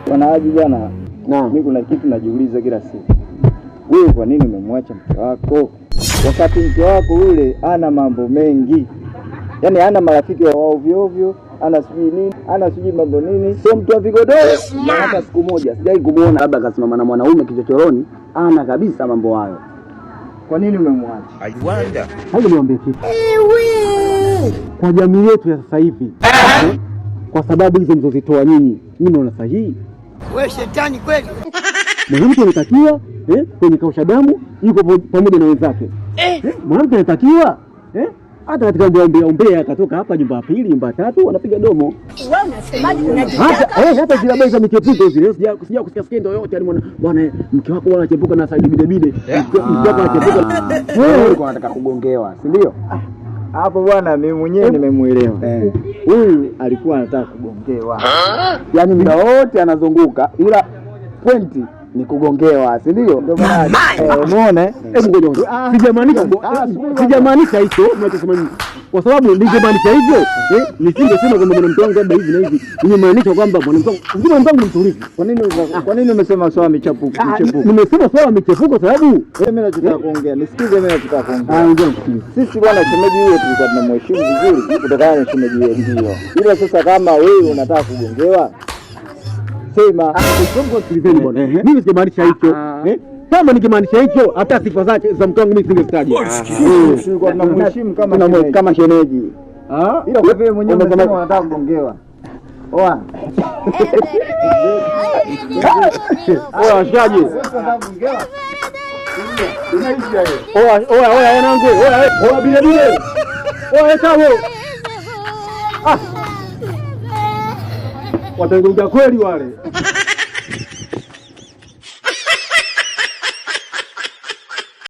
Bwana Haji bwana, mimi kuna kitu najiuliza kila siku. Wewe kwa nini umemwacha mke wako? Wakati mke wako yule ana mambo mengi. Yaani ana marafiki wa ovyo ovyo, ana sijui nini, ana sijui mambo nini. Sio mtu wa vigodoro. Hata siku moja sijai kumuona labda akasimama na mwanaume kichochoroni, ana kabisa mambo hayo. Kwa nini umemwacha? I wonder. Hayo niambie kitu. Kwa jamii yetu ya sasa hivi. Kwa sababu hizo mzozitoa nyinyi, mimi naona sahihi. Wewe shetani kweli. Mwanamke anatakiwa kwenye kausha damu yuko pamoja na wenzake. Mwanamke anatakiwa hata katika umbea akatoka hapa nyumba ya pili, nyumba ya tatu wanapiga domo. Wewe unasemaje unajitaka? Hata zile habari za michepuko zile sija kusikia skendo yote yani bwana mke wako anachepuka na Saidi Bidebide. Mke wako anachepuka. Wewe ulikuwa unataka kugongewa, si ndio? Hapo bwana mimi mwenyewe nimemuelewa. Huyu alikuwa anataka kugongewa. Yaani muda wote anazunguka ila pointi ni kugongewa, si ndio? Ndio maana umeona? Ngoja. Sijamaanisha hicho ninachosema mimi. Kwa sababu ningemaanisha hivyo, nisingesema kwamba mwanamke wangu labda hivi na hivi. Nimemaanisha kwamba mwanamke wangu ni mtulivu. Kwa nini umesema sawa michepuko? Nimesema sawa michepuko sababu mimi nachotaka kuongea. Nisikize mimi nachotaka kuongea. Sisi bwana shemeji wetu tulikuwa tunamheshimu vizuri kutokana na shemeji wetu ndio. Ila sasa kama wewe unataka kugongewa sema sikilizeni bwana. Mimi sijamaanisha hicho. Kama ningemaanisha hicho hata sifa zake za mke wangu mimi singestaji. Tulikuwa tunamheshimu kama shemeji. Ila kwa vile mwenyewe unasema unataka kugongewa. Oa. Oa shaji. Unataka kugongewa? Oa wanangu. Oa bile. Oa kawo. Wataingia kweli wale.